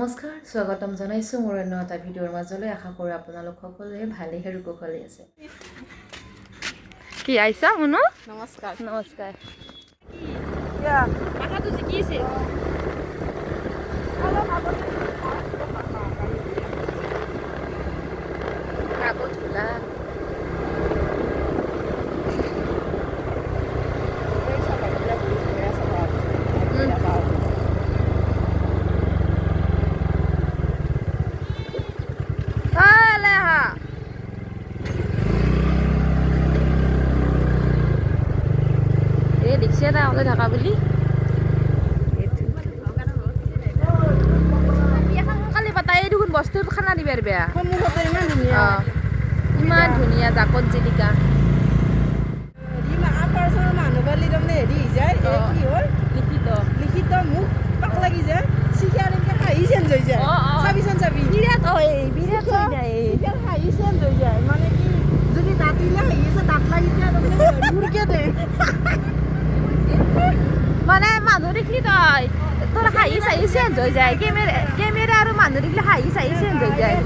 নমস্কাৰ স্বাগতম জনাইছো মোৰ অন্য এটা ভিডিঅ'ৰ মাজলৈ আশা কৰো আপোনালোক সকলোৱে ভালে আৰু কুশলে আছে কি আইছা মনো নমস্কাৰ নমস্কাৰ ইয়া মাথাটো জিকিছে কাগজ ফুলা এটা ওলে ঢাকা বুলি কালি পাতাই দেখোন বস্তু খানা দিবাৰ বেয়া ইমান ধুনীয়া জাকত জিলিকা লিখিত মোক পাক লাগি যায় চিকাৰ হাঁহি চেঞ্জ হৈ যায় চাবিচোন চাবি বিৰাট বিৰাট হাঁহি চেঞ্জ হৈ যায় মানে কি যদি দাঁতিলে হাঁহি আছে দাঁত লাগি যায় মুৰ্গে দে মানে মানুহ দেখলি তই তোৰ হাঁহি চাহি চেঞ্জ হৈ যায় কেমেৰা আৰু মানুহ দেখিলে হাঁহি চাহি চেঞ্জ হৈ যায়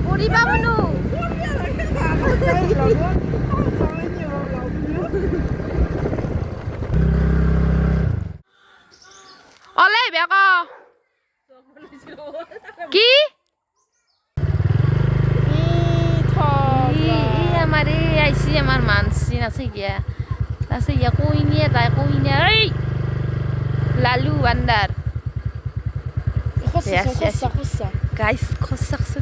কৰিবা মনো অলে বেক কি আমার আইসি আমার মানসিন আছে গিয়া কই নিয়ে তাই কই নিয়ে এই লালু বান্দার গাইস খসাকছে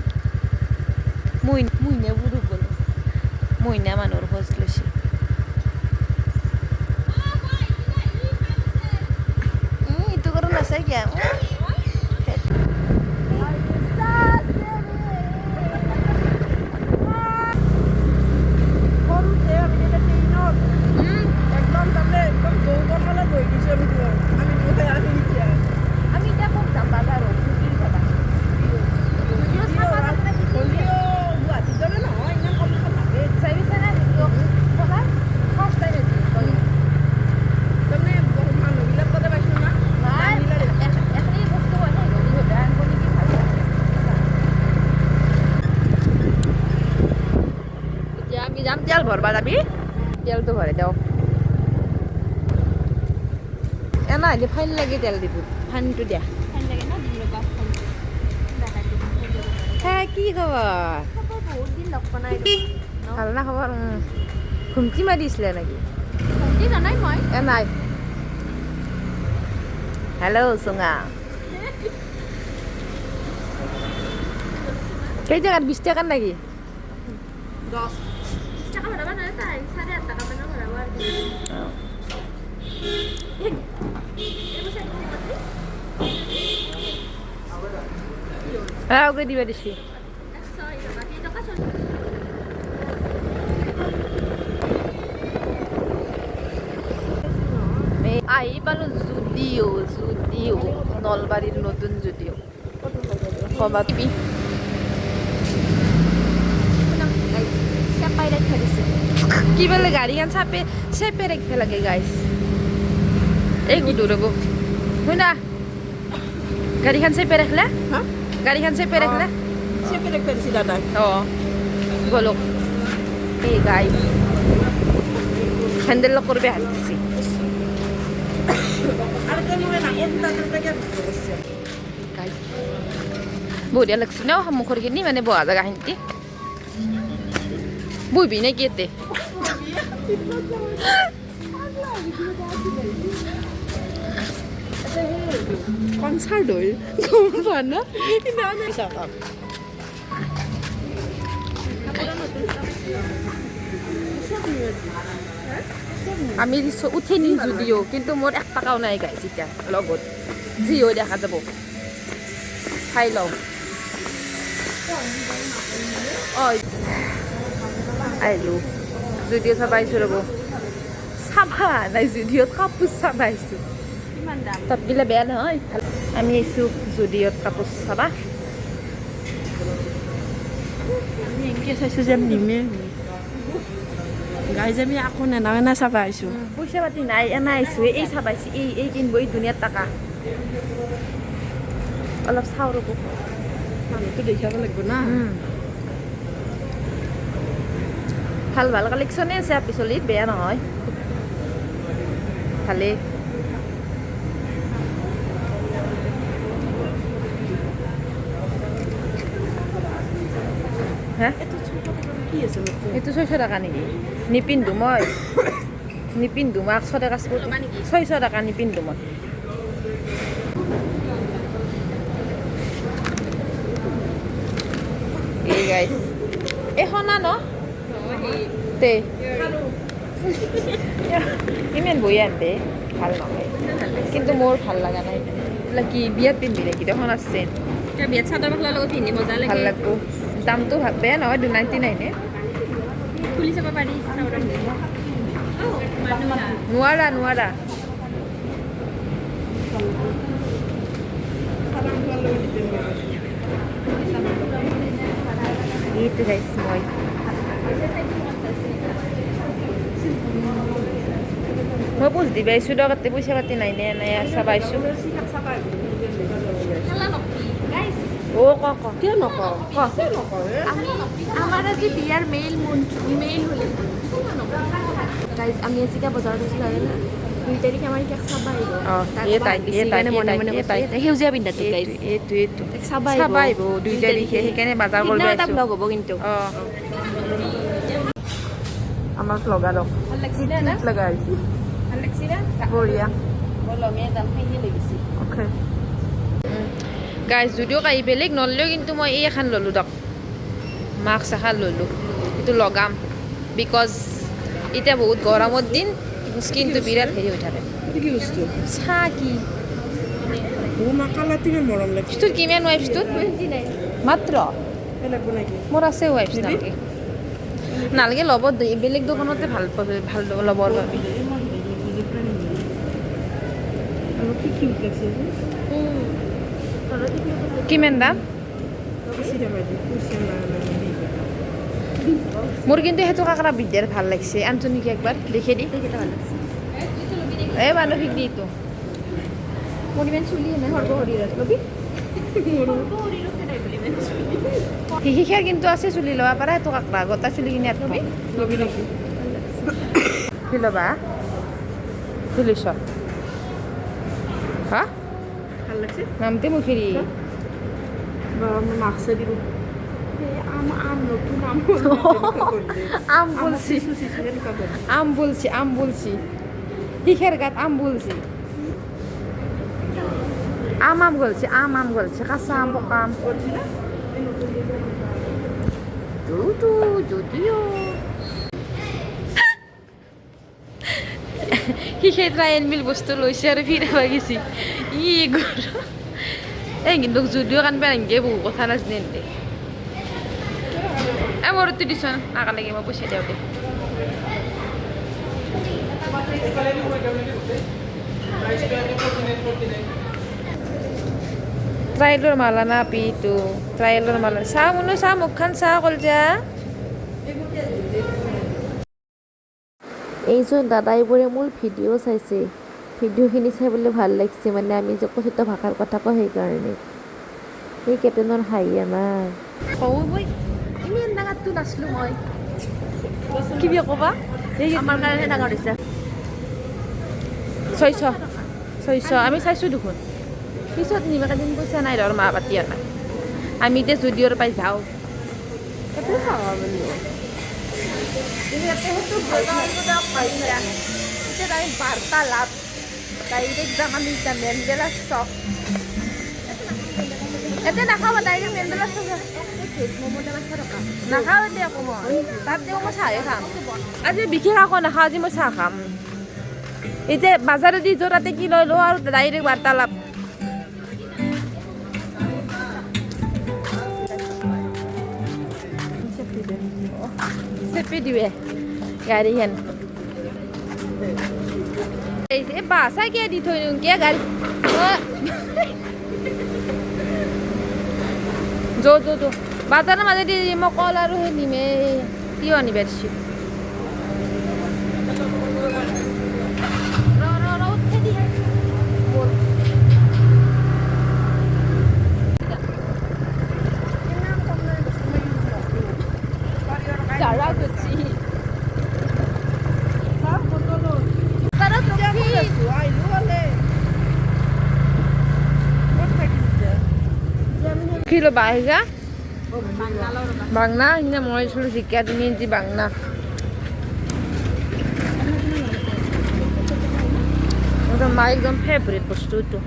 মুইনে বুড়ো বলো মুইনা মানুষ খোঁজ লৈছে ইটো করো নাচাই গিয়া তেল ভরবা যাবি তেলটো ভরে দাও এনা যে ফাইন লাগে তেল দিব ফাইনটো দিয়া ফাইন লাগে না দিন লগা হ্যাঁ কি খবর বহুত দিন লগ পানাই ভাল না খবর ঘুমটি মাৰিছিলে নাকি ঘুমটি জানাই মই নাই হেল্ল' সুঙা কেই টাকাত 20 টাকা নাকি 10 ওকে দিবা দিছি আহি পালো জুডিও নলবাৰীৰ নতুন জুডিও কবা তুমি কি বলে গাড়িখান চেপে রাখতে লাগে গাইস এই গুডু রবো হয় না গাড়িখান চেপে রাখলে গাড়িখান চেপে রাখলে চেপে রাখতে দিছি দাদা বলো এই গাইস হ্যান্ডেল করবে হাঁটছি আর কেমন না গাইস বঢ়িয়া লাগছে ন মুখৰ খিনি মানে বহা জাগা হিন্তি বুইবি নে কেতে কনসার্ট হই কোন বানা না না সাকা আমি উঠেনি যদিও কিন্তু মোর 1 টাকাও নাই গাইছ এতিয়া লগত জিও দেখা যাব খাই লও ওই আইলো যদিও চাবাইছো ৰব চাবা নাই যদিও কাপোৰ চাবাইছো কিমান দাম তাতগিলা বেয়া নহয় আমি আইছো যদিও কাপোৰ চাবা আমি এনকে চাইছো যেন নিমে গাইজ আমি আকৌ নেনা চাবা আহিছোঁ পইচা পাতি নাই এনে আহিছোঁ এই চাব আহিছোঁ এই কিনব এই দুনিয়াৰ টাকা অলপ চাওঁ ৰ'ব মানুহটো দেখাব লাগিব না ভাল ভাল কালেকশ্যনেই আছে পিছলিত বেয়া নহয় ভালেই হা কি আছে এইটো 600 টকা নেকি নিপিন্ধো মই নিপিন্ধো মই 100 টকা 600 টকা নিপিন্ধো মই এই গাইছ এই সনা ন তে ইমান বৈ আনতে ভাল নহয় কিন্তু মোৰ ভাল লগা নাই এইবিলাক কি বিয়াত পিন্ধবি নেকি দেখোন আছে বিয়াত চাদৰ মেখেলাৰ লগত পিন্ধি মজা ভাল লাগে লাগব দামটো বেয়া নহয় 299 খুলি চাব পাৰি নোৱাৰা নোৱাৰা এইটো গাইছ মই মই বুজ দিবা আহিছোঁ দৰকাৰতে পইচা পাতি নাই নে নাই চাব আহিছোঁ অ ক ক কিয় নকওঁ ক আমাৰ আজি বিয়াৰ মেইল হ'লে গাইজ আমি আজিকা বজাৰত আছিলোঁ আৰু 2 তাৰিখ আমাৰ কেক চাব আহিব অঁ সেউজীয়া পিন্ধাটো গাইজ এইটো চাব চাব আহিব 2 তাৰিখে সেইকাৰণে বজাৰ কৰিব এটা আহিছোঁ ব্লগ হ'ব কিন্তু অঁ আমাক লগা লগ ভাল লাগছি না লগা আহিছে ভাল লাগছি না বঢ়িয়া মই লমে দাম খাইয়ে লৈ গৈছি অ'কে গাইজ যদিও কাঢ়ি বেলেগ নললেও কিন্তু মই এই এখন ল'লোঁ দিয়ক মাস্ক এখন ল'লোঁ এইটো লগাম বিকজ এতিয়া বহুত গৰমৰ দিন স্কিনটো বিৰাট হেৰি হৈ থাকে এইটো কি বস্তু চাহ কি মাকালাত ইমান মৰম লাগিছে ৱাইফছটোত কিমান ৱাইফছটোত মাত্ৰ এই লাগব নেকি মোৰ আছে ৱাইফছ নালাগে নালাগে ল'ব বেলেগ দোকানতে ভাল ভাল ল'বৰ বাবে আৰু কি কিউট লাগছে কিমান দাম মোৰ কিন্তু সেইটো কাকৰা বিদ্যাৰ ভাল লাগিছে আনছো নেকি একবাৰ দেখে দি এই মানসিক দি এইটো মোৰ ইমান চুলি নাই সৰ্বশৰীৰত ল'বি শিশিখাৰ কিন্তু আছে চুলি ল'ব পাৰা সেইটো কাকৰা গোটা চুলি কিনি ইয়াত ল'বি ল'বি নেকি কি ল'বা চুলিছ হা ভাল লাগছে নামতে মুখেৰি মাক্সে দিব আম নতুন আম আম বলছি আম বলছি আম বলছি শিখের গাত আম বলছি আম আম বলছি আম আম বলছি কাঁচা আম পকা আম যদিও শিখে ট্ৰায়েল মিল বস্তু লৈছে আৰু ফিৰাব গেছি ই গৰ এই কিন্তু যদিও কানবা এনেকৈ বহু কথা নাজানে দে মোৰতো দিছ নাকা লাগে মই পইচা দিওঁ দে ট্ৰায়েলৰ মালা না পিটো ট্ৰায়েলৰ মালা চাহ মনো চাহ মুখখন চাহ কল যা এইজন দাদাইবোৰে মোৰ ভিডিঅ' চাইছে ভিডিঅ'খিনি চাই বোলে ভাল লাগিছে মানে আমি যে কথিত ভাষাৰ কথা কওঁ সেইকাৰণে এই কেপ্টেইনৰ হাঁহিয়া নাই কওঁ মই ইমান ডাঙৰটো নাচলোঁ মই কিবি ক'বা আমাৰ কাৰণে ডাঙৰ হৈছে 600 আমি চাইছোঁ দেখোন পিছত নিবা দিন পইচা নাই ধৰ মা পাতি নাই আমি এতিয়া যদিওৰ পাই যাওঁ বাৰ্তালাপ ডাইৰেক্ট যাম আমি এতিয়া মেণ্ডেলা চক এতিয়া নাখাবা ডাইৰেক্ট মেণ্ডেলা চক নাখাওঁ এতিয়া আকৌ মই তাতেও মই চাহে খাম আজি বিশেষ আকৌ নাখাওঁ আজি মই চাহ খাম এতিয়া বাজাৰেদি যোৱা তাতে কি লৈ লওঁ আৰু ডাইৰেক্ট বাৰ্তালাপ চেপি দিবে গাড়ীখন এই বাছা কিয় দি থৈ কিয় গাড়ী বাজাৰৰ মাজেদি মই কল আৰু সেই নিমে কিয় আনিব দিছোঁ কি ল'বা আহিছা বাংনা সিদিনা মই দিছিলোঁ জিকা 3 ইঞ্চি বাংনা মাৰ একদম ফেভৰেট বস্তু এইটো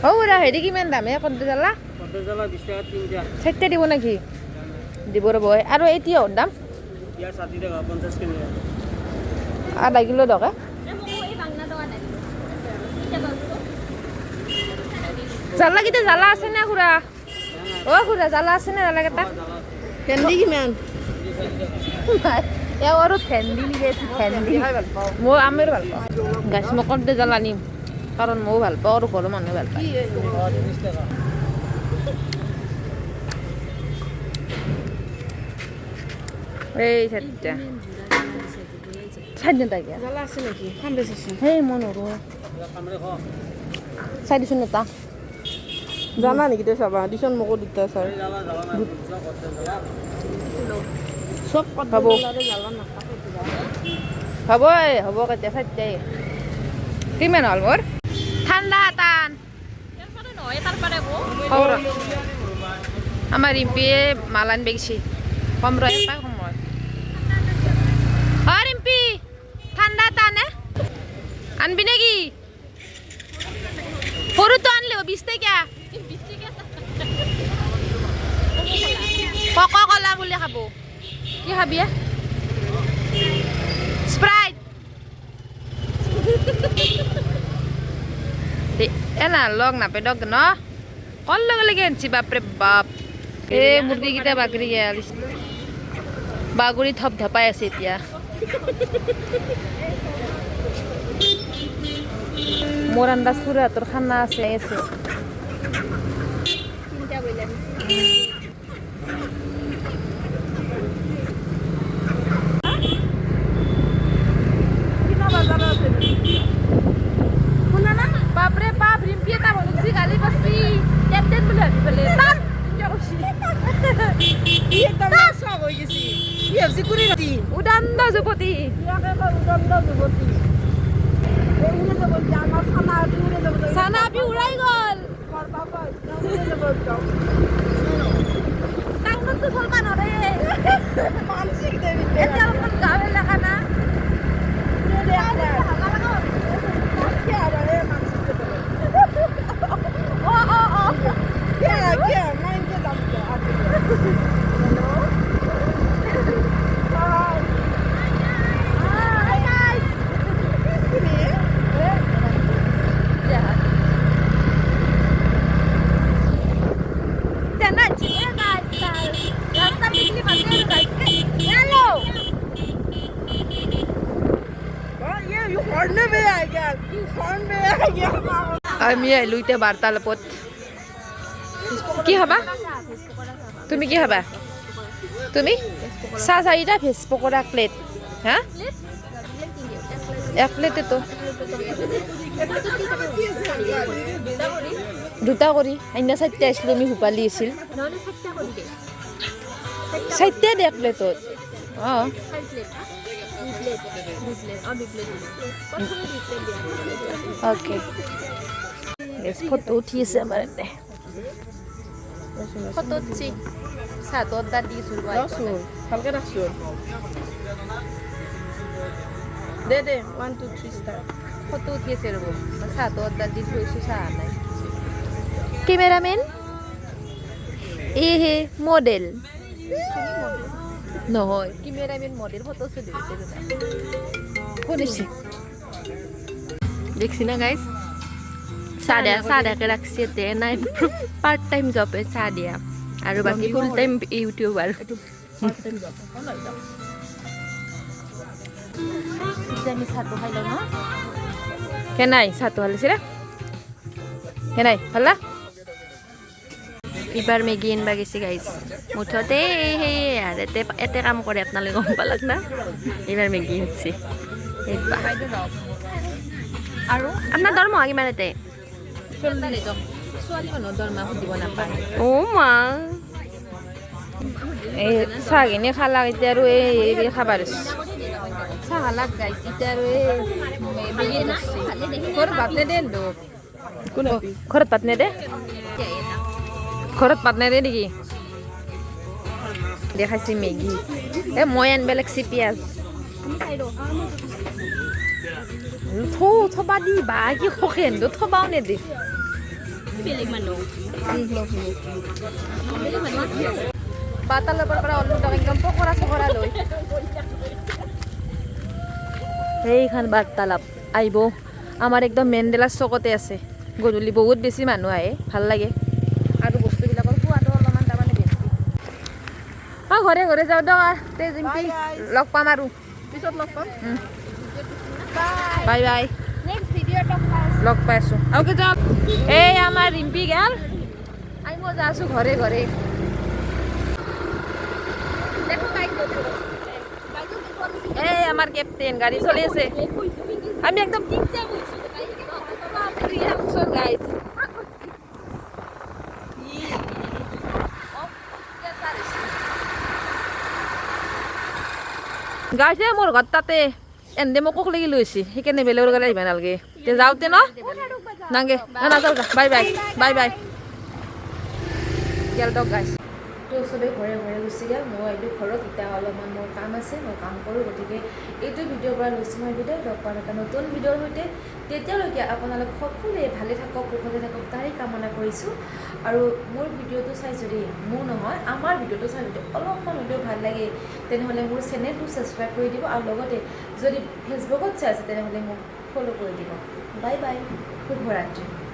খুৰা হেৰি কিমান দাম কদ্দু জ্বালা 20 টাকা 3টা 60 দিব নেকি দিব ৰ'ব আৰু এতিয়া দাম ইয়াৰ 60 টাকা 50 কেজি আধা কিলো টকা জ্বালা কেইটা জ্বালা আছে নে খুৰা খুৰা জ্বালা আছে নে জ্বালা কেইটা কেন্দি কিমান এওঁ আৰু ভেন্দি লিখাইছে ভেন্দি মই আমিও ভাল পাওঁ গাছ মই কদ্দু জ্বালা নিম কাৰণ ময়ো ভাল পাওঁ আৰু ঘৰৰ মানুহে ভাল পায় এই চাৰিটা টাকিয়া জ্বালা আছে নেকি খাম বেচিছো সেই মই নৰোঁ চাই দিছোন এটা জানা নেকি তই চাবা দিচোন মোকো দুটা চাই চব কথা হ'ব হ'ব হ'ব কেতিয়া চাৰিটাই কিমান হ'ল মোৰ ঠাণ্ডা টান আমাৰ ৰিম্পিয়ে মাল আনিব গৈছে কম ৰয় পাই সময় ৰিম্পি ঠাণ্ডা টানে আনবি নেকি সৰুটো আনলে 20 টকা কক কলা বুলি খাব কি খাবি স্প্ৰাইট এনা লগ নাপে দক ন কল লগে লগে আনছি বাপৰে বাপ এই মুৰ্গীকেইটা বাগৰি গেল বাগৰি থপ ধপাই আছে এতিয়া মোৰ আন্দাজ পুৰা তোৰ খানা আছে বাপৰে বাপ ৰিম্পি এটা বলছি গালি পাছি কেপ্টেইন বুলি ভাবি পেলে তাত উদান্ত যুৱতী চানা আপি উৰাই গ'ল টাউনততো চলবা নৰে এতিয়া অলপমান গাঁও এলেকা না আমি আহিলো এতিয়া বাৰ্তালাপত কি খাবা তুমি কি খাবা তুমি চাহ 4টা ভেজ পকোৰা প্লেট হা এক প্লেটেতো দুটা কৰি আইনা 4টা আছিলো আমি হুপালি আছিল 4টা দে এক প্লেটত ওকে ফটো উঠি আছে আমাৰ ইয়াতে ফটো উঠছি চাহটো অৰ্ডাৰ দিছোঁ ভালকে ৰাখছো দে 1 2 3 ষ্টাৰ ফটো উঠি আছে ৰ'ব মই চাহটো অৰ্ডাৰ দি থৈছোঁ চাহ নাই কেমেৰামেন হে মডেল নহয় কেমেৰামেন মডেল ফটো চলি আছে শুনিছে দেখছি না গাইজ চাহ দিয়াকে ৰাখছি ইয়াতে নাই পাৰ্ট টাইম জবে চাহ দিয়া আৰু বাকী ফুল টাইম ইউটিউবাৰ আমি চাহটো খাই লওঁ ন কেনাই চাহটো হালিছে ৰে কেনাই ভালা এইবাৰ মেগী আনিব গৈছে গাইজ মুঠতে সেই আৰু এতে কাম কৰে আপোনালোকে গম পালাক না এইবাৰ মেগী আনিছে আৰু আপোনাৰ দৰমহা কিমান এতে ছোৱালী মানুহৰ দৰমহা সুধিব নাপায় মা এই চাহখিনি খালাক এতিয়া আৰু এই খাবাৰ চাহ খালাক গাইছ এতিয়া আৰু এই ঘৰত ভাত নেদে ঘৰত ভাত নেদে ঘৰত ভাত নাই দে নেকি দেখাইছে মেগী মই আনব লাগছি পিঁয়াজ থবা দি বা কি সখেন থবাও নেদে বাটাৰ লগৰ পৰা অলুটাক একদম পকৰা চকৰা লৈ সেইখন বাৰ্তালাপ আহিব আমাৰ একদম মেণ্ডেলাৰ চকতে আছে গধূলি বহুত বেছি মানুহ আহে ভাল লাগে আৰু বস্তুবিলাকৰ সোৱাদো অলপমান তাৰমানে বেছি ঘৰে ঘৰে যাওঁ দিয়ক তে জিম্পি লগ পাম আৰু পিছত লগ পাম বাই বাই নেক্সট ভিডিঅ'টো লগ পাই আছোঁ আৰু যাওক এই আমাৰ ৰিম্পি গেল আমি মই যা আছোঁ ঘৰে ঘৰে এই আমাৰ ক্যাপ্টেন গাড়ি চলে আছে আমি একদম গাইজ গাইছে মোৰ ঘৰ তাতে এনে মোক কোক লাগি লৈছে সেইকাৰণে বেলেগৰ গাড়ী আহিব নালাগে যাওঁতে ন নাগে নাযাওঁ যা বাই বাই বাই বাই গেল দক গাইছ তো চবেই ঘৰে ঘৰে গুচি গ'ল মই এইটো ঘৰত এতিয়া অলপমান মোৰ কাম আছে মই কাম কৰোঁ গতিকে এইটো ভিডিঅ'ৰ পৰা লৈছোঁ মই ভিডিঅ' লগ পাম এটা নতুন ভিডিঅ'ৰ সৈতে তেতিয়ালৈকে আপোনালোক সকলোৱে ভালে থাকক কুশলে থাকক তাৰে কামনা কৰিছোঁ আৰু মোৰ ভিডিঅ'টো চাই যদি মোৰ নহয় আমাৰ ভিডিঅ'টো চাই যদি অলপমান হ'লেও ভাল লাগে তেনেহ'লে মোৰ চেনেলটো ছাবস্ক্ৰাইব কৰি দিব আৰু লগতে যদি ফেচবুকত চাই আছে তেনেহ'লে মোক ফ'ল' কৰি দিব বাই বাই শুভৰাত্ৰি